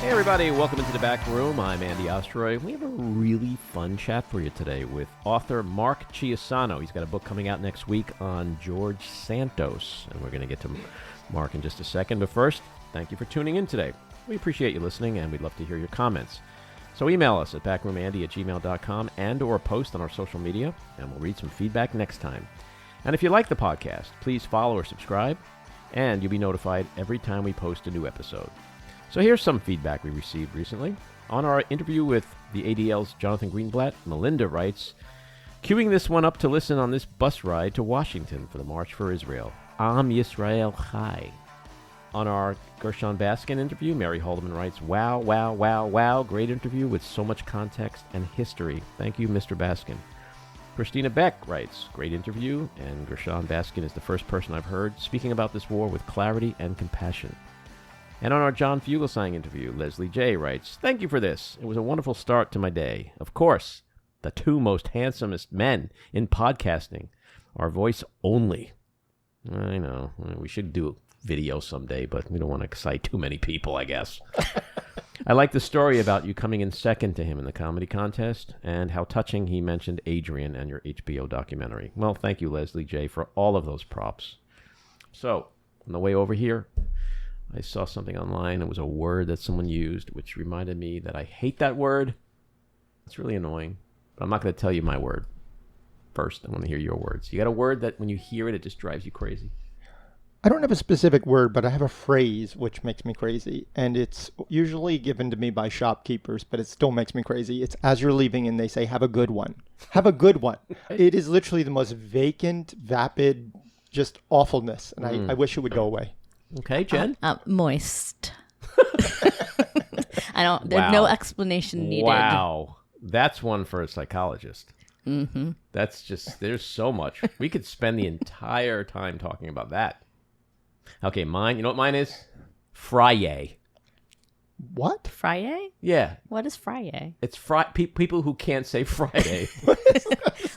Hey everybody, welcome into the back room. I'm Andy Ostroy. We have a really fun chat for you today with author Mark Chiusano. He's got a book coming out next week on George Santos, and we're going to get to Mark in just a second. But first, thank you for tuning in today. We appreciate you listening, and we'd love to hear your comments. So email us at backroomandy@gmail.com and or post on our social media, and we'll read some feedback next time. And if you like the podcast, please follow or subscribe, and you'll be notified every time we post a new episode. So here's some feedback we received recently. On our interview with the ADL's Jonathan Greenblatt, Melinda writes, queuing this one up to listen on this bus ride to Washington for the March for Israel. Am Yisrael Chai. On our Gershon Baskin interview, Mary Haldeman writes, wow, wow, wow, wow. Great interview with so much context and history. Thank you, Mr. Baskin. Christina Beck writes, great interview, and Gershon Baskin is the first person I've heard speaking about this war with clarity and compassion. And on our John Fugelsang interview, Leslie J. writes, thank you for this. It was a wonderful start to my day. Of course, the two most handsomest men in podcasting are voice only. I know. We should do video someday, but we don't want to excite too many people, I guess. I like the story about you coming in second to him in the comedy contest and how touching he mentioned Adrian and your HBO documentary. Well, thank you, Leslie J., for all of those props. So, on the way over here, I saw something online. It was a word that someone used, which reminded me that I hate that word. It's really annoying. But I'm not going to tell you my word. First, I want to hear your words. You got a word that when you hear it, it just drives you crazy? I don't have a specific word, but I have a phrase which makes me crazy. And it's usually given to me by shopkeepers, but it still makes me crazy. It's as you're leaving and they say, have a good one. Have a good one. It is literally the most vacant, vapid, just awfulness. And I wish it would go away. Okay, Jen? Moist. There's no explanation needed. Wow. That's one for a psychologist. Mm-hmm. That's just, there's so much. We could spend the entire time talking about that. Okay, mine, you know what mine is? Friday. What? Friday? Yeah. What is Friday? It's people who can't say Friday.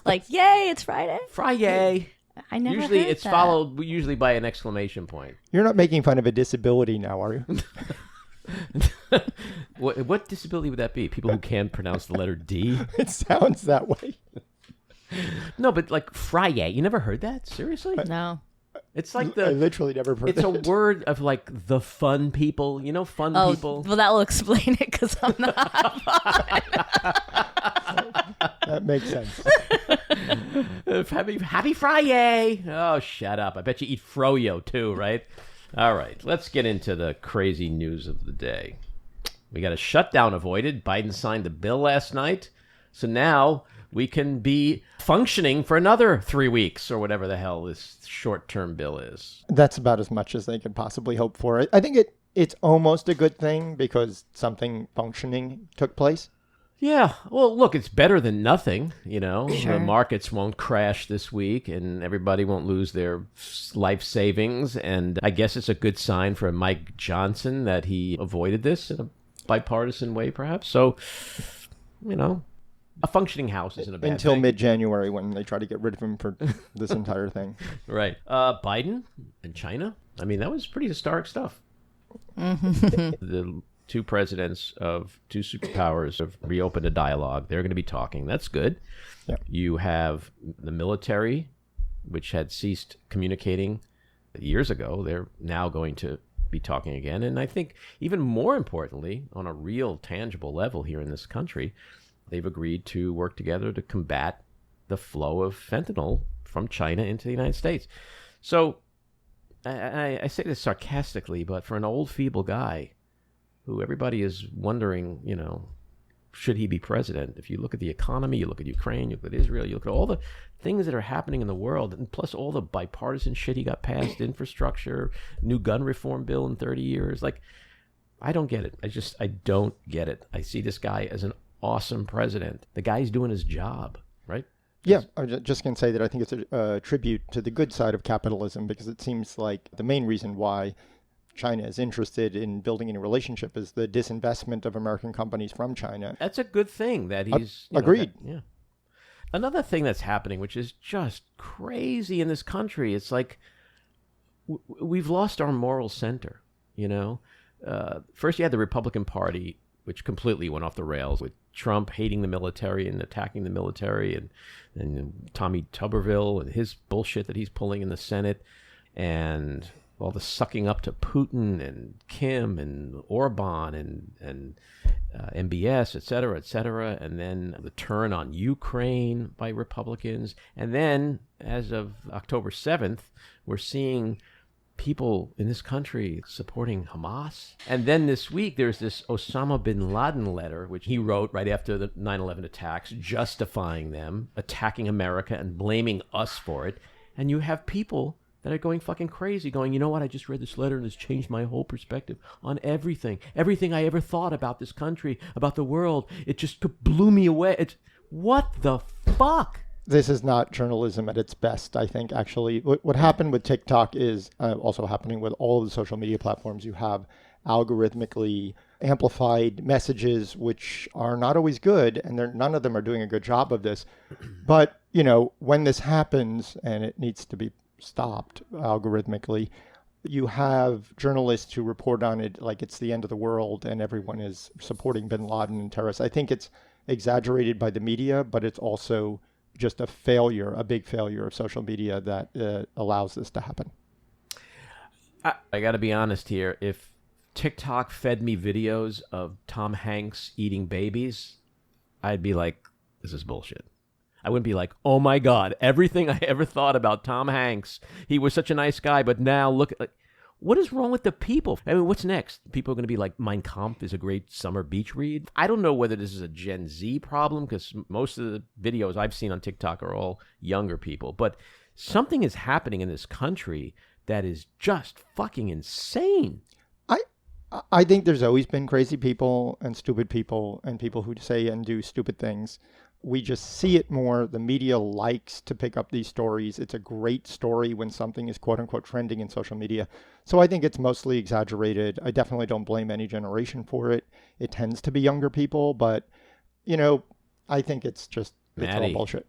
Like, yay, it's Friday? Friday. I never Usually heard it's that. followed by an exclamation point. You're not making fun of a disability now, are you? What disability would that be? People who can't pronounce the letter D? It sounds that way. No, but like Friday. You never heard that? Seriously? No. It's like I literally never heard It's a word of like the fun people. You know, fun people? Well, that will explain it because I'm not fun. That makes sense. Happy Friday. Oh, shut up. I bet you eat froyo too, right? All right, let's get into the crazy news of the day. We got a shutdown avoided. Biden signed the bill last night. So now we can be functioning for another 3 weeks or whatever the hell this short-term bill is. That's about as much as they could possibly hope for. I think it's almost a good thing because something functioning took place. Yeah, well, look, it's better than nothing, you know. Sure. The markets won't crash this week, and everybody won't lose their life savings, and I guess it's a good sign for Mike Johnson that he avoided this in a bipartisan way, perhaps. So, you know, a functioning house isn't a bad Until thing. mid-January when they try to get rid of him for this entire thing. Right. Biden and China, I mean, that was pretty historic stuff. The two presidents of two superpowers have reopened a dialogue. They're going to be talking. That's good. Yeah. You have the military, which had ceased communicating years ago. They're now going to be talking again. And I think even more importantly, on a real tangible level here in this country, they've agreed to work together to combat the flow of fentanyl from China into the United States. So I say this sarcastically, but for an old, feeble guy who everybody is wondering, you know, should he be president? If you look at the economy, you look at Ukraine, you look at Israel, you look at all the things that are happening in the world, and plus all the bipartisan shit he got passed, infrastructure, new gun reform bill in 30 years. Like, I don't get it. I don't get it. I see this guy as an awesome president. The guy's doing his job, right? Yeah, I'm just going to say that I think it's a tribute to the good side of capitalism because it seems like the main reason why China is interested in building any relationship is the disinvestment of American companies from China. That's a good thing that he's... Agreed. Yeah. Another thing that's happening, which is just crazy in this country, it's like we've lost our moral center, you know? First, you had the Republican Party, which completely went off the rails with Trump hating the military and attacking the military, and Tommy Tuberville and his bullshit that he's pulling in the Senate, and all the sucking up to Putin and Kim and Orban and MBS, et cetera, and then the turn on Ukraine by Republicans. And then, as of October 7th, we're seeing people in this country supporting Hamas. And then this week, there's this Osama bin Laden letter, which he wrote right after the 9/11 attacks, justifying them, attacking America and blaming us for it. And you have people that are going fucking crazy, going, you know what, I just read this letter and it's changed my whole perspective on everything. Everything I ever thought about this country, about the world, it just blew me away. What the fuck? This is not journalism at its best, I think, actually. What happened with TikTok is also happening with all of the social media platforms. You have algorithmically amplified messages, which are not always good, and none of them are doing a good job of this. But, when this happens, and it needs to be stopped algorithmically, you have journalists who report on it like it's the end of the world and everyone is supporting bin Laden and terrorists. I think it's exaggerated by the media, but it's also just a big failure of social media that allows this to happen. I got to be honest here. If TikTok fed me videos of Tom Hanks eating babies, I'd be like, this is bullshit. I wouldn't be like, oh my God, everything I ever thought about Tom Hanks, he was such a nice guy, but now look at, what is wrong with the people? I mean, what's next? People are going to be like, Mein Kampf is a great summer beach read. I don't know whether this is a Gen Z problem, because most of the videos I've seen on TikTok are all younger people, but something is happening in this country that is just fucking insane. I think there's always been crazy people and stupid people and people who say and do stupid things. We just see it more. The media likes to pick up these stories. It's a great story when something is quote unquote trending in social media. So I think it's mostly exaggerated. I definitely don't blame any generation for it. It tends to be younger people, but I think it's Matty, all bullshit.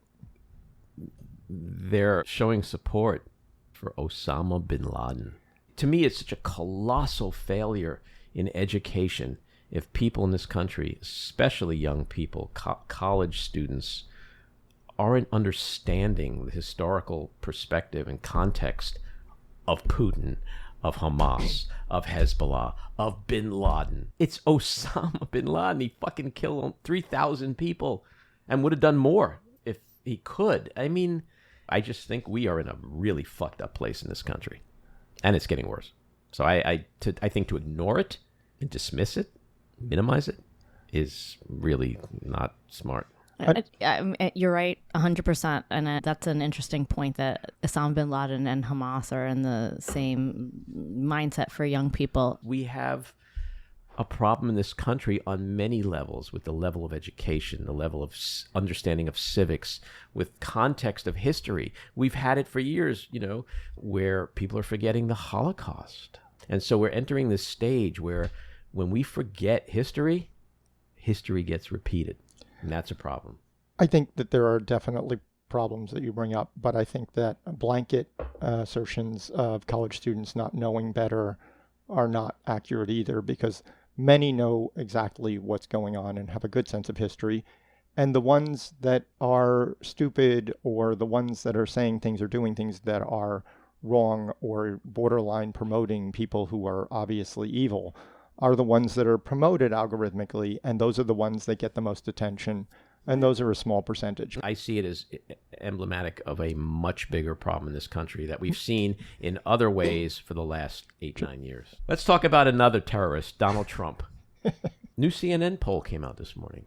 They're showing support for Osama bin Laden. To me, it's such a colossal failure in education if people in this country, especially young people, college students, aren't understanding the historical perspective and context of Putin, of Hamas, of Hezbollah, of bin Laden. It's Osama bin Laden. He fucking killed 3,000 people and would have done more if he could. I mean, I just think we are in a really fucked up place in this country. And it's getting worse. So I think to ignore it and dismiss it, minimize it, is really not smart. You're right, 100%. And that's an interesting point, that Osama bin Laden and Hamas are in the same mindset for young people. We have a problem in this country on many levels, with the level of education, the level of understanding of civics, with context of history. We've had it for years, where people are forgetting the Holocaust. And so we're entering this stage where when we forget history, history gets repeated. And that's a problem. I think that there are definitely problems that you bring up, but I think that blanket assertions of college students not knowing better are not accurate either, because many know exactly what's going on and have a good sense of history. And the ones that are stupid, or the ones that are saying things or doing things that are wrong or borderline promoting people who are obviously evil, are the ones that are promoted algorithmically. And those are the ones that get the most attention. And those are a small percentage. I see it as emblematic of a much bigger problem in this country that we've seen in other ways for the last 8-9 years. Let's talk about another terrorist, Donald Trump. New CNN poll came out this morning.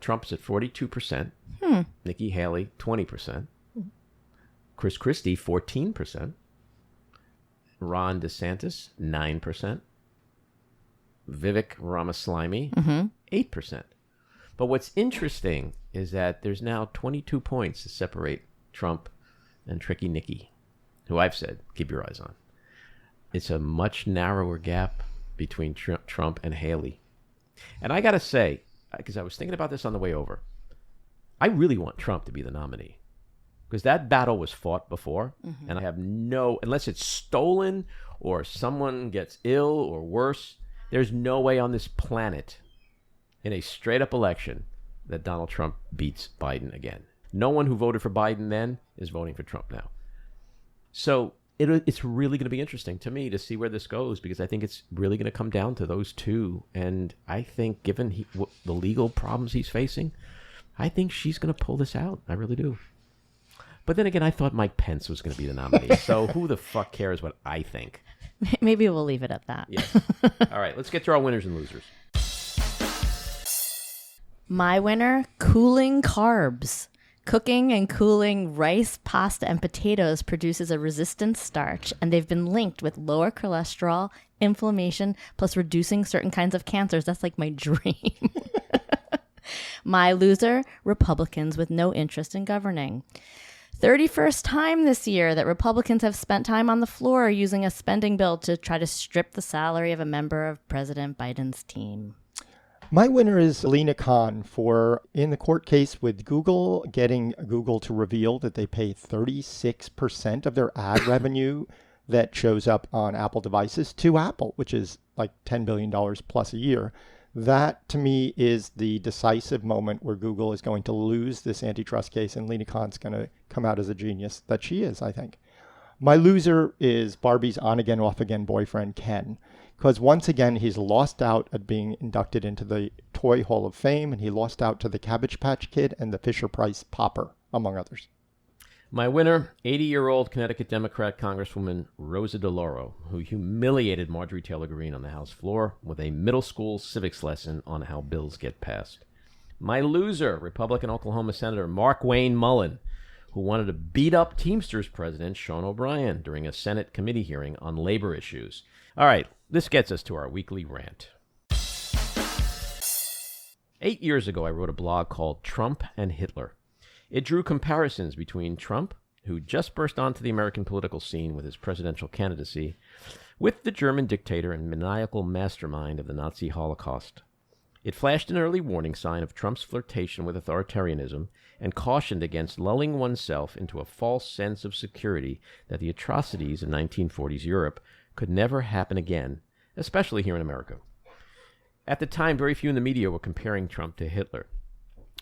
Trump's at 42%. Nikki Haley, 20%. Chris Christie, 14%. Ron DeSantis, 9%. Vivek Ramaswamy, 8%. But what's interesting is that there's now 22 points to separate Trump and Tricky Nikki, who I've said, keep your eyes on. It's a much narrower gap between Trump and Haley. And I got to say, because I was thinking about this on the way over, I really want Trump to be the nominee. Because that battle was fought before, and I have unless it's stolen or someone gets ill or worse, There's no way on this planet, in a straight-up election, that Donald Trump beats Biden again. No one who voted for Biden then is voting for Trump now. So it's really going to be interesting to me to see where this goes, because I think it's really going to come down to those two. And I think, given the legal problems he's facing, I think she's going to pull this out. I really do. But then again, I thought Mike Pence was going to be the nominee. So who the fuck cares what I think? Maybe we'll leave it at that. Yes. All right, let's get to our winners and losers. My winner, cooling carbs. Cooking and cooling rice, pasta, and potatoes produces a resistant starch, and they've been linked with lower cholesterol, inflammation, plus reducing certain kinds of cancers. That's like my dream. My loser, Republicans with no interest in governing. 31st time this year that Republicans have spent time on the floor using a spending bill to try to strip the salary of a member of President Biden's team. My winner is Lena Khan for, in the court case with Google, getting Google to reveal that they pay 36% of their ad revenue that shows up on Apple devices to Apple, which is like $10 billion plus a year. That, to me, is the decisive moment where Google is going to lose this antitrust case, and Lena Khan's going to come out as a genius that she is, I think. My loser is Barbie's on-again, off-again boyfriend, Ken, because once again, he's lost out at being inducted into the Toy Hall of Fame, and he lost out to the Cabbage Patch Kid and the Fisher-Price Popper, among others. My winner, 80-year-old Connecticut Democrat Congresswoman Rosa DeLauro, who humiliated Marjorie Taylor Greene on the House floor with a middle school civics lesson on how bills get passed. My loser, Republican Oklahoma Senator Mark Wayne Mullen, who wanted to beat up Teamsters President Sean O'Brien during a Senate committee hearing on labor issues. All right, this gets us to our weekly rant. 8 years ago, I wrote a blog called Trump and Hitler. It drew comparisons between Trump, who just burst onto the American political scene with his presidential candidacy, with the German dictator and maniacal mastermind of the Nazi Holocaust. It flashed an early warning sign of Trump's flirtation with authoritarianism and cautioned against lulling oneself into a false sense of security that the atrocities in 1940s Europe could never happen again, especially here in America. At the time, very few in the media were comparing Trump to Hitler,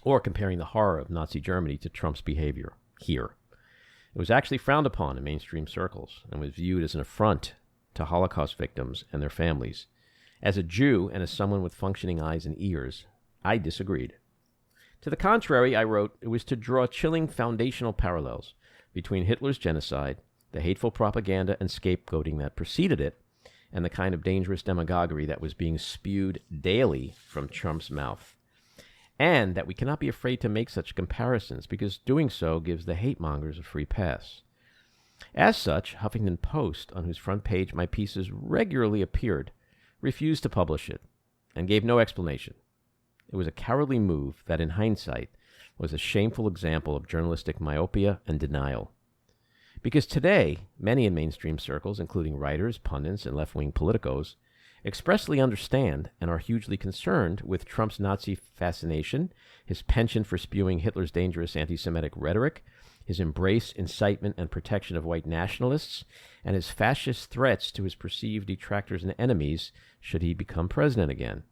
or comparing the horror of Nazi Germany to Trump's behavior here. It was actually frowned upon in mainstream circles and was viewed as an affront to Holocaust victims and their families. As a Jew and as someone with functioning eyes and ears, I disagreed. To the contrary, I wrote, it was to draw chilling foundational parallels between Hitler's genocide, the hateful propaganda and scapegoating that preceded it, and the kind of dangerous demagoguery that was being spewed daily from Trump's mouth. And that we cannot be afraid to make such comparisons, because doing so gives the hate mongers a free pass. As such, Huffington Post, on whose front page my pieces regularly appeared, refused to publish it, and gave no explanation. It was a cowardly move that, in hindsight, was a shameful example of journalistic myopia and denial. Because today, many in mainstream circles, including writers, pundits, and left-wing politicos, expressly understand and are hugely concerned with Trump's Nazi fascination, his penchant for spewing Hitler's dangerous anti-Semitic rhetoric, his embrace, incitement, and protection of white nationalists, and his fascist threats to his perceived detractors and enemies should he become president again.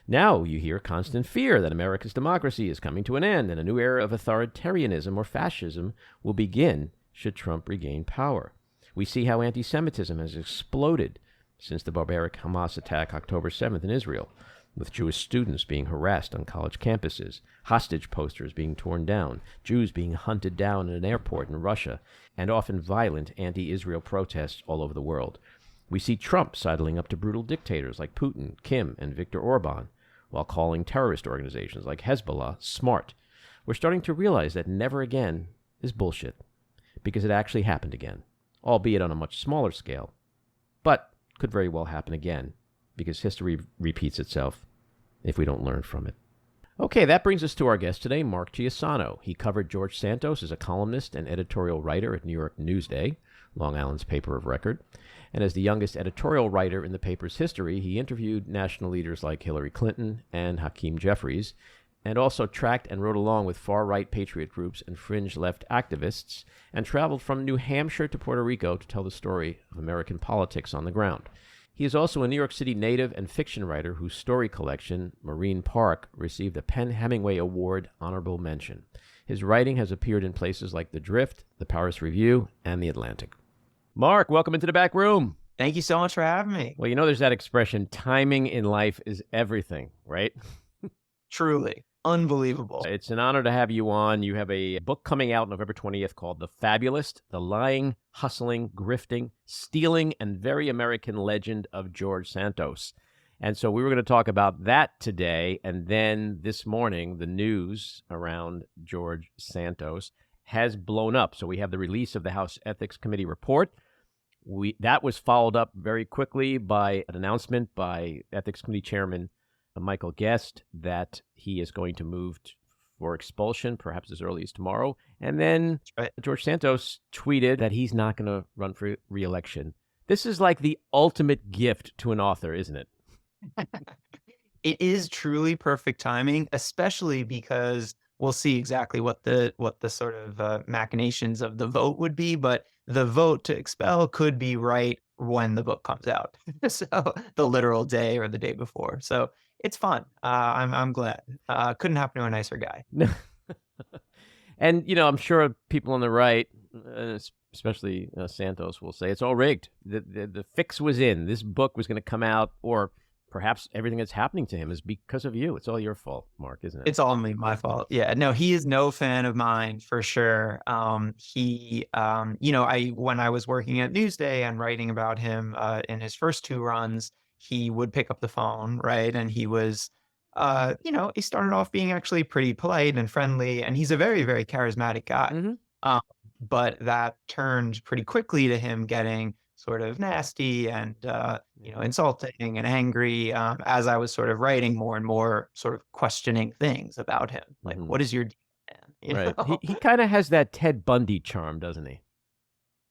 Now you hear constant fear that America's democracy is coming to an end and a new era of authoritarianism or fascism will begin should Trump regain power. We see how anti-Semitism has exploded since the barbaric Hamas attack October 7th in Israel, with Jewish students being harassed on college campuses, hostage posters being torn down, Jews being hunted down in an airport in Russia, and often violent anti-Israel protests all over the world. We see Trump sidling up to brutal dictators like Putin, Kim, and Viktor Orban, while calling terrorist organizations like Hezbollah smart. We're starting to realize that never again is bullshit, because it actually happened again, albeit on a much smaller scale, but could very well happen again, because history repeats itself if we don't learn from it. Okay, that brings us to our guest today, Mark Chiusano. He covered George Santos as a columnist and editorial writer at New York Newsday, Long Island's paper of record. And as the youngest editorial writer in the paper's history, he interviewed national leaders like Hillary Clinton and Hakeem Jeffries, and also tracked and wrote along with far-right patriot groups and fringe-left activists, and traveled from New Hampshire to Puerto Rico to tell the story of American politics on the ground. He is also a New York City native and fiction writer whose story collection, Marine Park, received a Penn Hemingway Award honorable mention. His writing has appeared in places like The Drift, The Paris Review, and The Atlantic. Mark, welcome into the back room. Thank you so much for having me. Well, you know there's that expression, timing in life is everything, right? Truly. Unbelievable. It's an honor to have you on. You have a book coming out November 20th called The Fabulist, The Lying, Hustling, Grifting, Stealing, and Very American Legend of George Santos. And so we were going to talk about that today. And then this morning, the news around George Santos has blown up. So we have the release of the House Ethics Committee report. That was followed up very quickly by an announcement by Ethics Committee Chairman Michael Guest that he is going to move for expulsion, perhaps as early as tomorrow. And then George Santos tweeted that he's not going to run for re-election. This is like the ultimate gift to an author, isn't it? It is truly perfect timing, especially because we'll see exactly what the sort of machinations of the vote would be, but the vote to expel could be right when the book comes out. So the literal day or the day before. So it's fun. I'm glad. Couldn't happen to a nicer guy. And, you know, I'm sure people on the right, especially Santos, will say it's all rigged. The fix was in. This book was going to come out, or perhaps everything that's happening to him is because of you. It's all your fault, Mark, isn't it? It's all my fault. Yeah, no, he is no fan of mine for sure. When I was working at Newsday and writing about him in his first two runs, he would pick up the phone, right? And he was, he started off being actually pretty polite and friendly, and he's a very, very charismatic guy. Mm-hmm. But that turned pretty quickly to him getting sort of nasty and, insulting and angry as I was sort of writing more and more, sort of questioning things about him. Like, what is your deal, man? Right. He kind of has that Ted Bundy charm, doesn't he?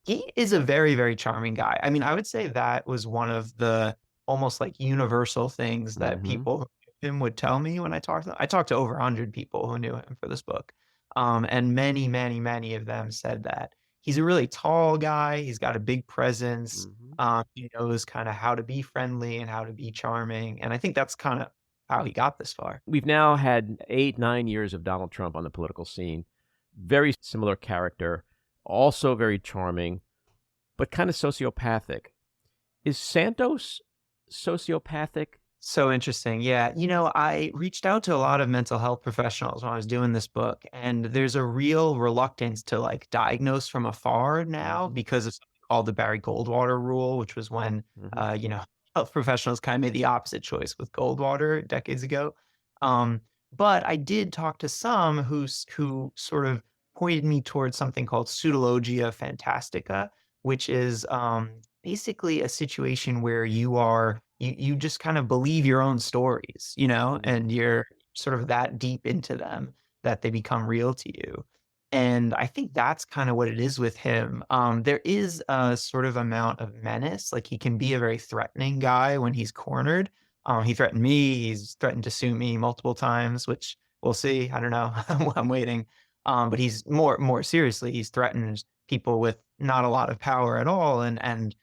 He is a very, very charming guy. I mean, I would say that was one of the almost like universal things that people who knew him would tell me when I talked to them. I talked to over 100 people who knew him for this book. And many, many, many of them said that he's a really tall guy. He's got a big presence. He knows kind of how to be friendly and how to be charming. And I think that's kind of how he got this far. We've now had 8-9 years of Donald Trump on the political scene. Very similar character, also very charming, but kind of sociopathic. Is Santos sociopathic? So interesting. Yeah. I reached out to a lot of mental health professionals when I was doing this book, and there's a real reluctance to like diagnose from afar now because of something called the Barry Goldwater rule, which was when, health professionals kind of made the opposite choice with Goldwater decades ago. But I did talk to some who sort of pointed me towards something called pseudologia fantastica, which is basically a situation where you just kind of believe your own stories, and you're sort of that deep into them that they become real to you. And I think that's kind of what it is with him. There is a sort of amount of menace. Like, he can be a very threatening guy when he's cornered. He threatened me. He's threatened to sue me multiple times, which we'll see. I don't know. I'm waiting. But he's more seriously, he's threatened people with not a lot of power at all, and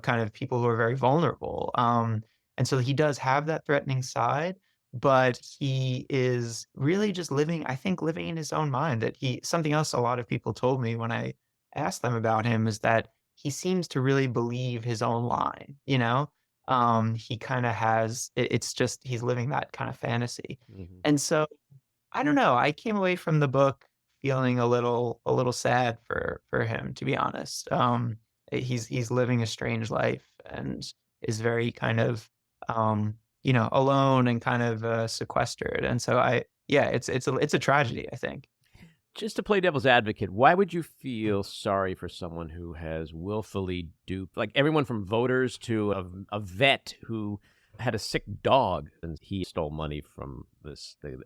kind of people who are very vulnerable. And so he does have that threatening side, but he is really just living in his own mind. Something else a lot of people told me when I asked them about him is that he seems to really believe his own line, he kind of has, it's just, he's living that kind of fantasy. And so, I don't know, I came away from the book feeling a little sad for him, to be honest. He's living a strange life and is very kind of, alone and kind of sequestered. And so it's a tragedy, I think. Just to play devil's advocate, why would you feel sorry for someone who has willfully duped, like everyone from voters to a vet who had a sick dog and he stole money from the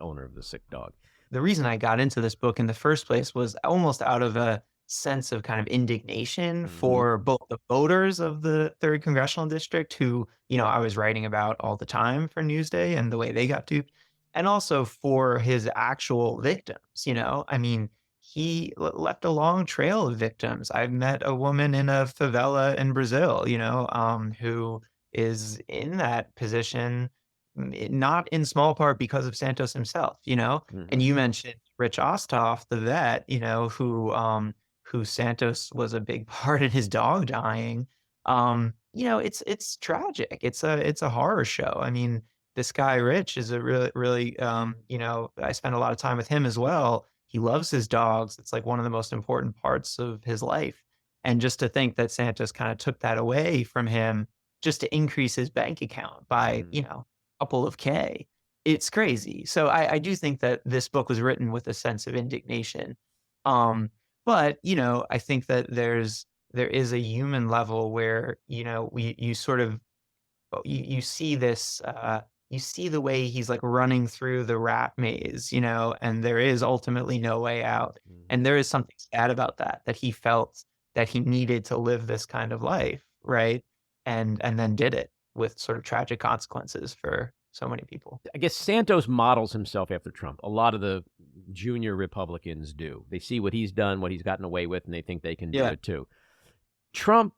owner of the sick dog? The reason I got into this book in the first place was almost out of a sense of kind of indignation for both the voters of the 3rd Congressional District, who, I was writing about all the time for Newsday and the way they got duped, and also for his actual victims. I mean, he left a long trail of victims. I've met a woman in a favela in Brazil, who is in that position, not in small part because of Santos himself, you know? Mhm. And you mentioned Rich Osthoff, the vet, you know, who Santos was a big part in his dog dying. You know, it's tragic. It's a horror show. I mean, this guy Rich is a really you know, I spent a lot of time with him as well. He loves his dogs. It's like one of the most important parts of his life. And just to think that Santos kind of took that away from him just to increase his bank account by, Mhm. you know, a couple of K, it's crazy. So I do think that this book was written with a sense of indignation. Um, but, you know, I think that there is a human level where, you know, you sort of you see this you see the way he's like running through the rat maze, you know, and there is ultimately no way out. Mhm. And there is something sad about that he felt that he needed to live this kind of life, right? And then did it with sort of tragic consequences for so many people. I guess Santos models himself after Trump. A lot of the junior Republicans do. They see what he's done, what he's gotten away with, and they think they can do Yeah. it too. Trump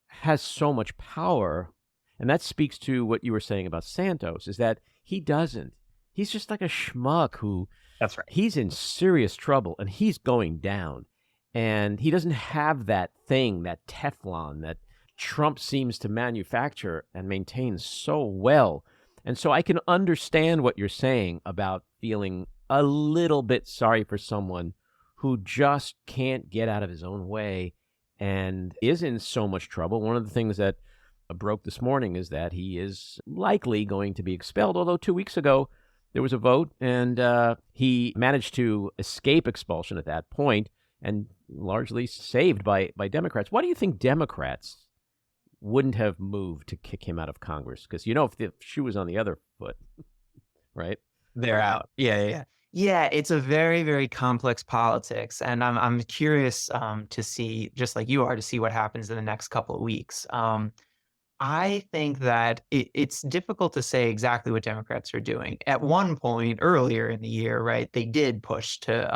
has so much power, and that speaks to what you were saying about Santos, is that he doesn't. He's just like a schmuck who That's right. he's in serious trouble and he's going down. And he doesn't have that thing, that Teflon that Trump seems to manufacture and maintain so well. And so I can understand what you're saying about feeling a little bit sorry for someone who just can't get out of his own way and is in so much trouble. One of the things that broke this morning is that he is likely going to be expelled, although 2 weeks ago there was a vote and he managed to escape expulsion at that point and largely saved by Democrats. Why do you think Democrats wouldn't have moved to kick him out of Congress? Because, you know, if the shoe was on the other foot, right? They're out. Yeah, yeah, yeah. Yeah, it's a very, very complex politics, and I'm curious to see, just like you are, to see what happens in the next couple of weeks. I think that it's difficult to say exactly what Democrats are doing. At one point earlier in the year, right, they did push to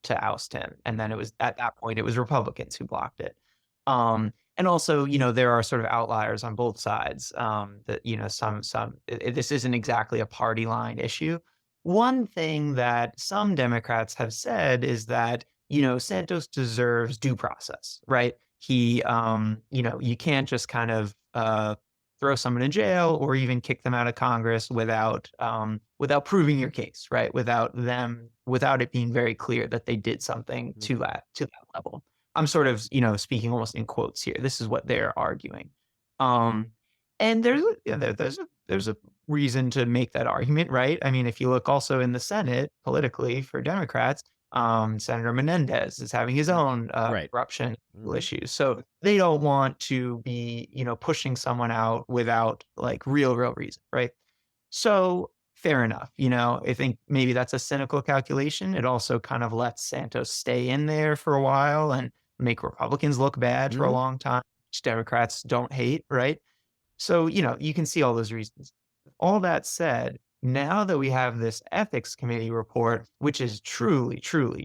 oust him, and then it was at that point it was Republicans who blocked it. And also, you know, there are sort of outliers on both sides. That you know, this isn't exactly a party line issue. One thing that some Democrats have said is that, you know, Santos deserves due process, right? You know, you can't just kind of throw someone in jail or even kick them out of Congress without proving your case, right? Without it being very clear that they did something Mhm. to that level. I'm sort of, you know, speaking almost in quotes here. This is what they're arguing. Um, and there's a reason to make that argument, right? I mean, if you look also in the Senate politically for Democrats, Senator Menendez is having his own Right. corruption Mhm. issues. So they don't want to be, you know, pushing someone out without like real reason, right? So fair enough. You know, I think maybe that's a cynical calculation. It also kind of lets Santos stay in there for a while and make Republicans look bad for a Mhm. long time, which Democrats don't hate, right? So, you know, you can see all those reasons. All that said, now that we have this ethics committee report, which is truly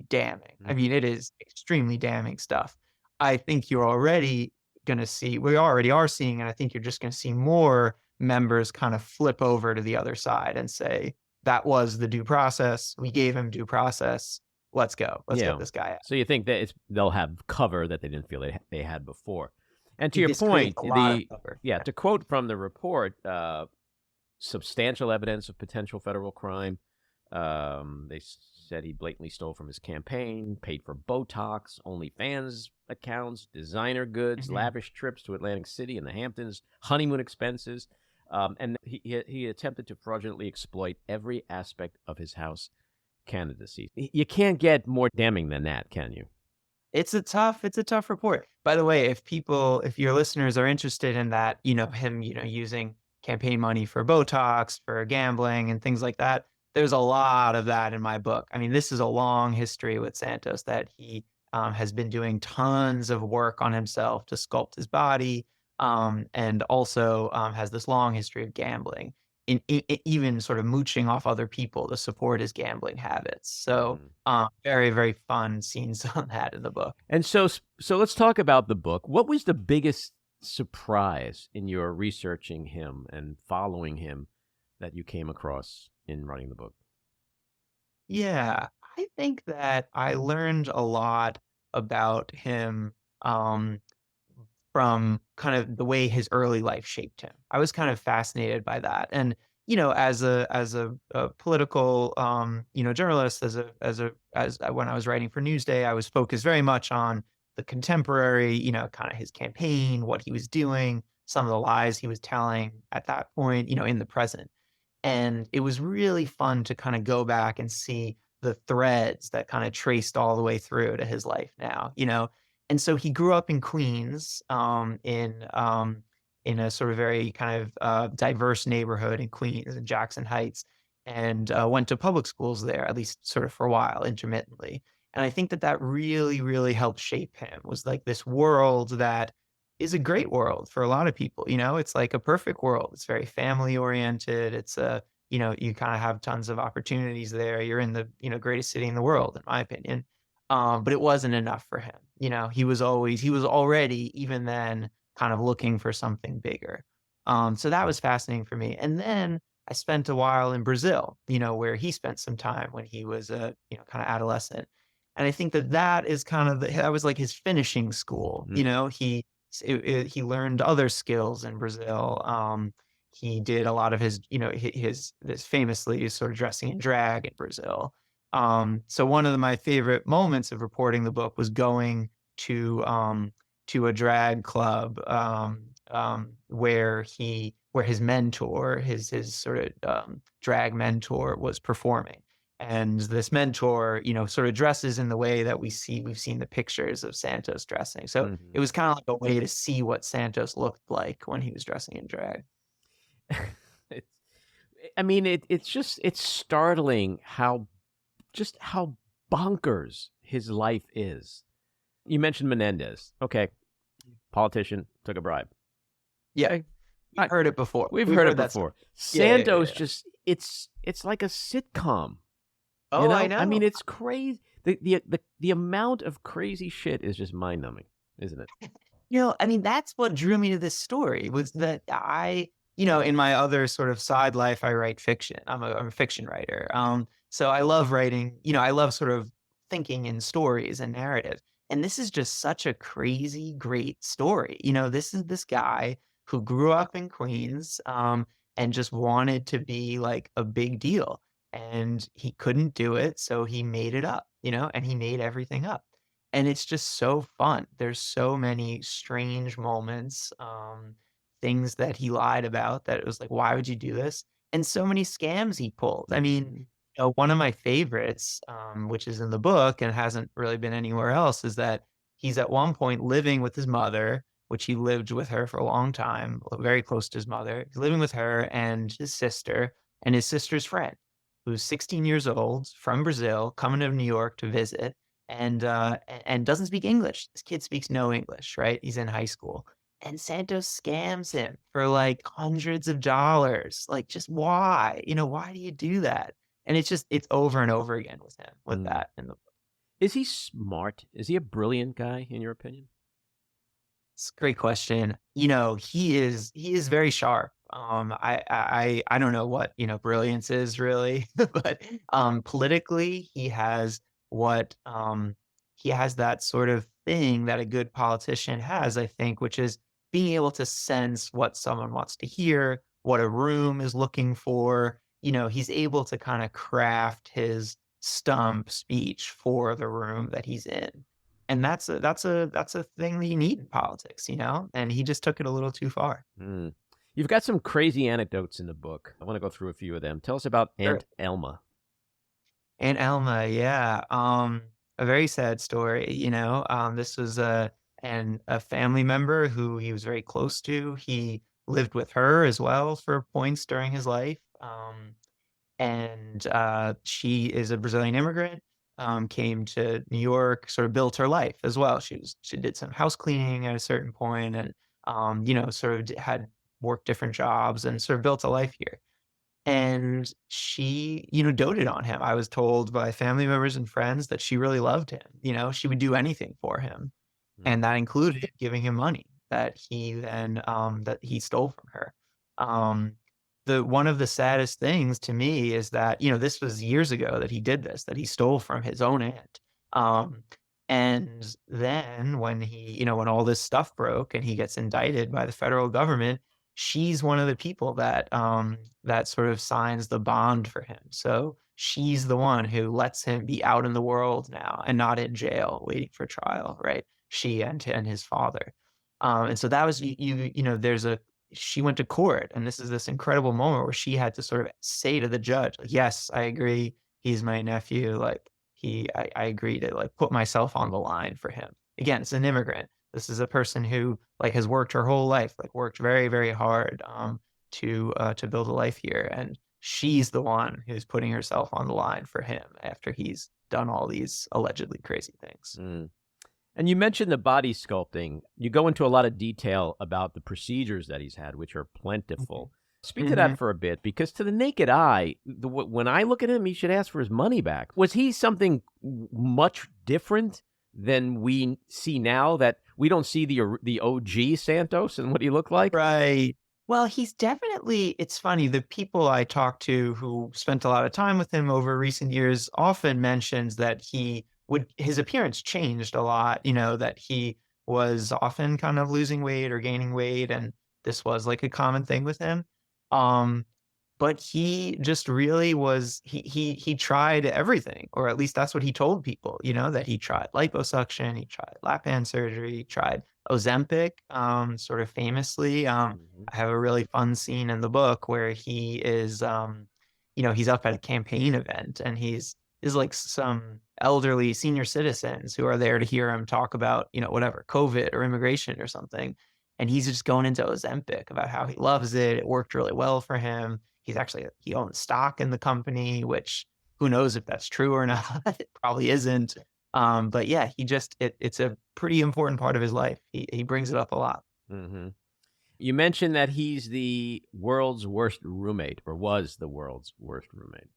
damning. I Mhm. mean, it is extremely damning stuff. I think you're already going to see, we already are seeing, and I think you're just going to see more members kind of flip over to the other side and say, that was the due process. We gave him due process. Let's go. Let's get Yeah. this guy out. So you think that they'll have cover that they didn't feel they had before. And to your This creates point, a lot of cover. to quote from the report, substantial evidence of potential federal crime. They said he blatantly stole from his campaign, paid for Botox, OnlyFans accounts, designer goods, Mhm. lavish trips to Atlantic City and the Hamptons, honeymoon expenses. And he attempted to fraudulently exploit every aspect of his House candidacy. You can't get more damning than that, can you? It's a tough report. By the way, if your listeners are interested in that, you know, him, you know, using campaign money for Botox, for gambling and things like that, there's a lot of that in my book. I mean, this is a long history with Santos that he has been doing tons of work on himself to sculpt his body, and also has this long history of gambling, even sort of mooching off other people to support his gambling habits. So Mhm. very fun scenes on that in the book. And so let's talk about the book. What was the biggest surprise in your researching him and following him that you came across in writing the book? Yeah, I think that I learned a lot about him um, from kind of the way his early life shaped him. I was kind of fascinated by that. And, as a political, journalist, as when I was writing for Newsday, I was focused very much on the contemporary, kind of his campaign, what he was doing, some of the lies he was telling at that point, in the present. And it was really fun to kind of go back and see the threads that kind of traced all the way through to his life now. And so he grew up in Queens, in a sort of very kind of diverse neighborhood in Queens, in Jackson Heights, and went to public schools there, at least sort of for a while, intermittently. And I think that that really, really helped shape him. Was like this world that is a great world for a lot of people. It's like a perfect world. It's very family oriented. You kind of have tons of opportunities there. You're in the, greatest city in the world, in my opinion. But it wasn't enough for him. He was already, even then, kind of looking for something bigger. So that was fascinating for me. And then I spent a while in Brazil, where he spent some time when he was a, kind of adolescent. And I think that that is kind of that was like his finishing school. He learned other skills in Brazil. He did a lot of his, his this famously sort of dressing in drag in Brazil. So one of my favorite moments of reporting the book was going to a drag club where his mentor, his sort of drag mentor, was performing. And this mentor, sort of dresses in the way that we've seen the pictures of Santos dressing. So it was kind of like a way to see what Santos looked like when he was dressing in drag. It's startling how bonkers his life is. You mentioned Menendez. Okay. Politician took a bribe. Yeah. I've heard it before. We've heard it before. Santos it's like a sitcom. Oh, I know. I mean, it's crazy. The amount of crazy shit is just mind-numbing, isn't it? That's what drew me to this story, was that in my other sort of side life, I write fiction. I'm a fiction writer. So I love writing, I love sort of thinking in stories and narrative. And this is just such a crazy, great story. This is this guy who grew up in Queens, and just wanted to be like a big deal. And he couldn't do it, so he made it up, and he made everything up. And it's just so fun. There's so many strange moments, things that he lied about that it was like, why would you do this? And so many scams he pulled. I mean, one of my favorites, which is in the book and hasn't really been anywhere else, is that he's at one point living with his mother, which he lived with her for a long time, very close to his mother. He's living with her and his sister's friend, who's 16 years old, from Brazil, coming to New York to visit, and doesn't speak English. This kid speaks no English, right? He's in high school. And Santos scams him for like hundreds of dollars. Like, just why? Why do you do that? And it's over and over again with him, with that in the book. Is he smart? Is he a brilliant guy, in your opinion? It's a great question. He is very sharp. I don't know what, brilliance is really, but politically he has that sort of thing that a good politician has, I think, which is being able to sense what someone wants to hear, what a room is looking for. He's able to kind of craft his stump speech for the room that he's in. And that's a thing that you need in politics, and he just took it a little too far. You've got some crazy anecdotes in the book. I want to go through a few of them. Tell us about Aunt Elma. Aunt Elma, yeah. A very sad story, this was a family member who he was very close to. He lived with her as well for points during his life. And she is a Brazilian immigrant, came to New York, sort of built her life as well. She did some house cleaning at a certain point, and sort of had worked different jobs and sort of built a life here. And she, doted on him. I was told by family members and friends that she really loved him. She would do anything for him. And that included giving him money. that he then that he stole from her. Um, the one of the saddest things to me is that, this was years ago that he did this, that he stole from his own aunt. Um, and then when all this stuff broke and he gets indicted by the federal government, she's one of the people that sort of signs the bond for him. So she's the one who lets him be out in the world now and not in jail waiting for trial, right? She and his father. And so that was she went to court, and this is this incredible moment where she had to sort of say to the judge, like, yes, I agree, he's my nephew. Like I agree to like put myself on the line for him. Again, it's an immigrant. This is a person who like has worked her whole life, like worked very, very hard to build a life here. And she's the one who's putting herself on the line for him after he's done all these allegedly crazy things. Mm. And you mentioned the body sculpting. You go into a lot of detail about the procedures that he's had, which are plentiful. Speak to that for a bit, because to the naked eye, when I look at him, he should ask for his money back. Was he something much different than we see now, that we don't see the OG Santos and what he looked like? Right. Well, he's definitely, it's funny, the people I talk to who spent a lot of time with him over recent years often mentions that his appearance changed a lot, that he was often kind of losing weight or gaining weight, and this was like a common thing with him. But he just really was, he tried everything, or at least that's what he told people, that he tried liposuction, he tried lap band surgery, he tried Ozempic, sort of famously. I have a really fun scene in the book where he is, he's up at a campaign event, and is like some elderly senior citizens who are there to hear him talk about, whatever, COVID or immigration or something. And he's just going into Ozempic about how he loves it. It worked really well for him. He owns stock in the company, which who knows if that's true or not. It probably isn't. But yeah, it's a pretty important part of his life. He brings it up a lot. Mm-hmm. You mentioned that he's the world's worst roommate, or was the world's worst roommate.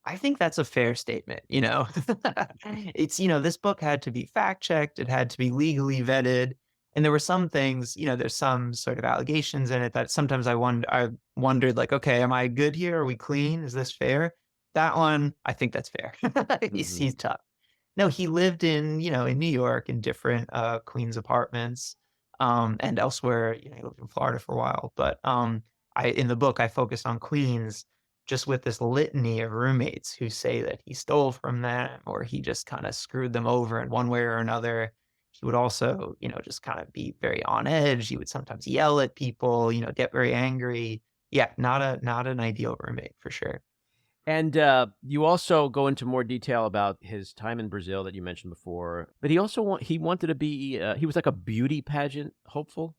I think that's a fair statement. It's, this book had to be fact checked. It had to be legally vetted. And there were some things, there's some sort of allegations in it that sometimes I wondered, like, okay, am I good here? Are we clean? Is this fair? That one, I think that's fair. He's tough. No, he lived in New York, in different Queens apartments, and elsewhere. He lived in Florida for a while. But in the book, I focused on Queens, just with this litany of roommates who say that he stole from them, or he just kind of screwed them over in one way or another. He would also, just kind of be very on edge. He would sometimes yell at people, get very angry. Yeah, not an ideal roommate for sure. And you also go into more detail about his time in Brazil that you mentioned before. But he also he wanted to be, he was like a beauty pageant hopeful.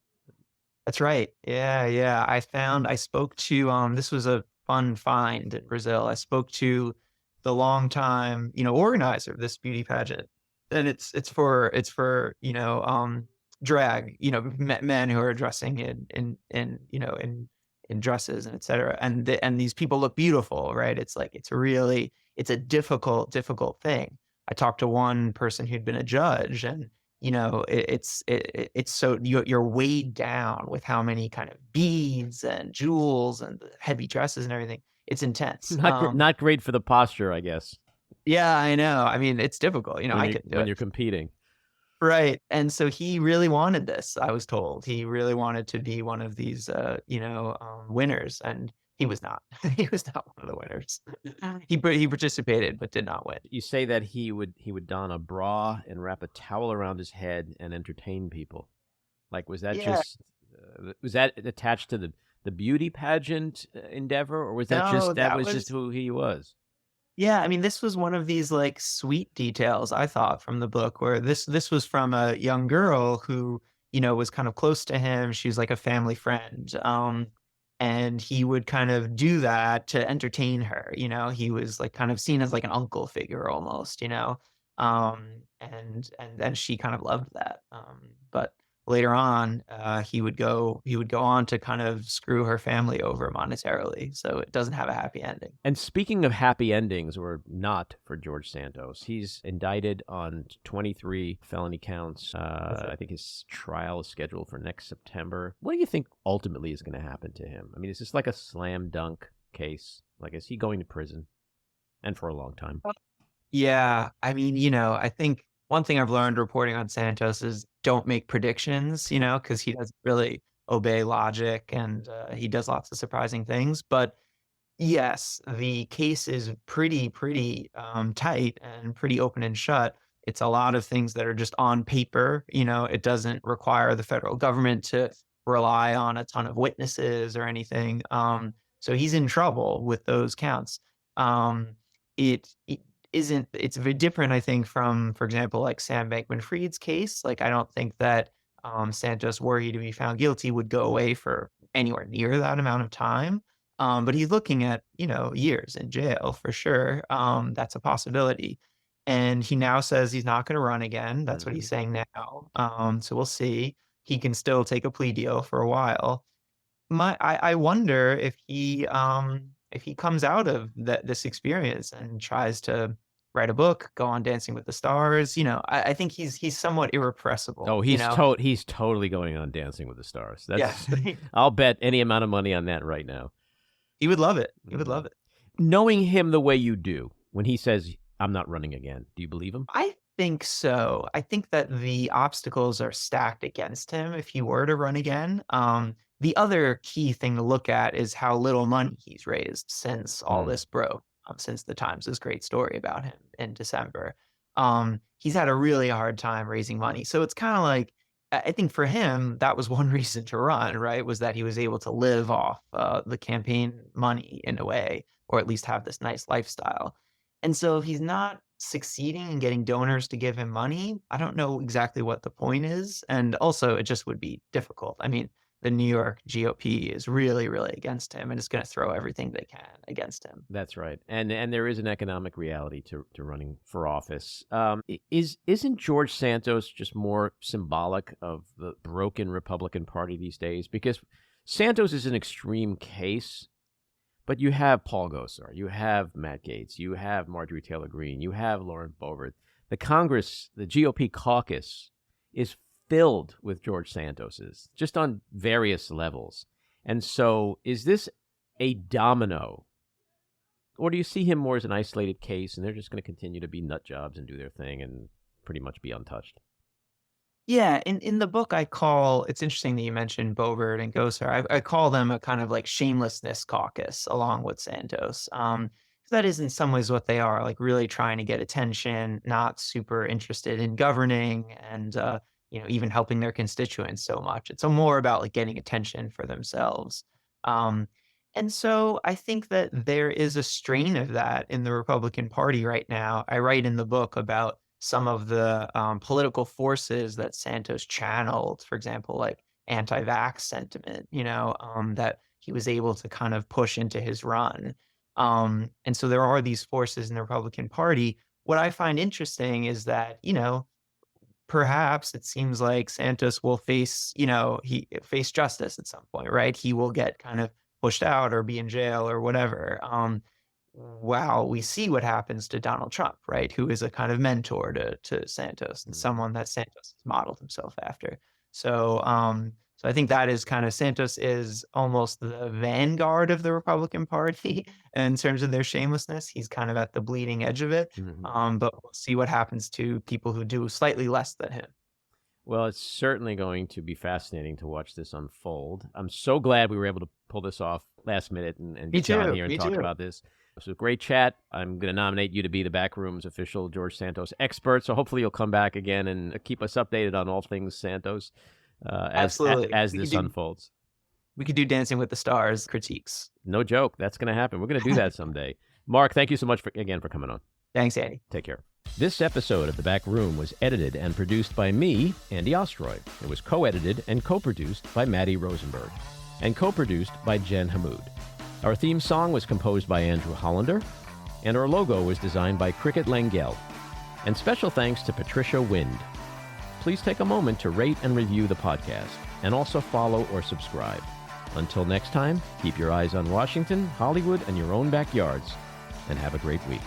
That's right. Yeah. I spoke to, this was a fun find in Brazil. I spoke to the longtime, organizer of this beauty pageant. And it's for drag, men who are dressing in dresses and etc. And these people look beautiful, right? It's like it's a difficult thing. I talked to one person who'd been a judge, and it's so you're weighed down with how many kind of beads and jewels and heavy dresses and everything. It's intense. Not great for the posture, I guess. Yeah, I know. I mean, it's difficult. I could do it when you're competing. Right. And so he really wanted this, I was told. He really wanted to be one of these, winners, and he was not. He was not one of the winners. He participated, but did not win. You say that he would don a bra and wrap a towel around his head and entertain people. Like, was that was that attached to the beauty pageant endeavor, or was that just who he was? Yeah, I mean, this was one of these like sweet details, I thought, from the book, where this was from a young girl who, was kind of close to him. She was like a family friend. And he would kind of do that to entertain her. He was like kind of seen as like an uncle figure almost, and she kind of loved that. But later on, he would go on to kind of screw her family over monetarily. So it doesn't have a happy ending. And speaking of happy endings, or not for George Santos, he's indicted on 23 felony counts. I think his trial is scheduled for next September. What do you think ultimately is going to happen to him? I mean, is this like a slam dunk case? Like, is he going to prison? And for a long time? Yeah. I mean, I think one thing I've learned reporting on Santos is don't make predictions, because he doesn't really obey logic, and he does lots of surprising things. But yes, the case is pretty tight and pretty open and shut. It's a lot of things that are just on paper. It doesn't require the federal government to rely on a ton of witnesses or anything. So he's in trouble with those counts. It isn't, it's very different, I think, from, for example, like Sam Bankman-Fried's case. Like, I don't think that Santos, were he to be found guilty, would go away for anywhere near that amount of time. But he's looking at, years in jail for sure. That's a possibility. And he now says he's not going to run again. That's what he's saying now. So we'll see. He can still take a plea deal for a while. I wonder if he comes out of this experience and tries to write a book, go on Dancing with the Stars. I think he's somewhat irrepressible. Oh, he's totally going on Dancing with the Stars. That's, yeah. I'll bet any amount of money on that right now. He would love it. He would love it. Knowing him the way you do, when he says, I'm not running again, do you believe him? I think so. I think that the obstacles are stacked against him if he were to run again. The other key thing to look at is how little money he's raised since all this broke, since the Times' great story about him in December. He's had a really hard time raising money. So it's kind of like, I think for him, that was one reason to run, right? Was that he was able to live off the campaign money in a way, or at least have this nice lifestyle. And so if he's not succeeding in getting donors to give him money, I don't know exactly what the point is. And also, it just would be difficult. I mean, the New York GOP is really, really against him, and it's going to throw everything they can against him. That's right. And there is an economic reality to running for office. Isn't George Santos just more symbolic of the broken Republican Party these days? Because Santos is an extreme case, but you have Paul Gosar, you have Matt Gaetz, you have Marjorie Taylor Greene, you have Lauren Boebert. The Congress, the GOP caucus is filled with George Santos's, just on various levels. And so is this a domino? Or do you see him more as an isolated case and they're just going to continue to be nut jobs and do their thing and pretty much be untouched? Yeah, in the book, it's interesting that you mentioned Boebert and Gosar. I call them a kind of like shamelessness caucus along with Santos. That is in some ways what they are, like really trying to get attention, not super interested in governing and, even helping their constituents so much. It's more about like getting attention for themselves. And so I think that there is a strain of that in the Republican Party right now. I write in the book about some of the political forces that Santos channeled, for example, like anti-vax sentiment, that he was able to kind of push into his run. And so there are these forces in the Republican Party. What I find interesting is that, perhaps it seems like Santos will face justice at some point, right? He will get kind of pushed out or be in jail or whatever. Wow, we see what happens to Donald Trump, right? Who is a kind of mentor to Santos and someone that Santos has modeled himself after. So I think that is kind of, Santos is almost the vanguard of the Republican Party in terms of their shamelessness. He's kind of at the bleeding edge of it. But we'll see what happens to people who do slightly less than him. Well, it's certainly going to be fascinating to watch this unfold. I'm so glad we were able to pull this off last minute and get on here and talk about this. It was a great chat. I'm going to nominate you to be the Backroom's official George Santos expert. So hopefully you'll come back again and keep us updated on all things Santos Absolutely. as this unfolds. We could do Dancing with the Stars critiques. No joke. That's going to happen. We're going to do that someday. Mark, thank you so much again for coming on. Thanks, Andy. Take care. This episode of The Back Room was edited and produced by me, Andy Ostroy. It was co-edited and co-produced by Matty Rosenberg and co-produced by Jen Hammoud. Our theme song was composed by Andrew Hollander, and our logo was designed by Cricket Lengyel. And special thanks to Patricia Wind. please take a moment to rate and review the podcast, and also follow or subscribe. Until next time, keep your eyes on Washington, Hollywood, and your own backyards, and have a great week.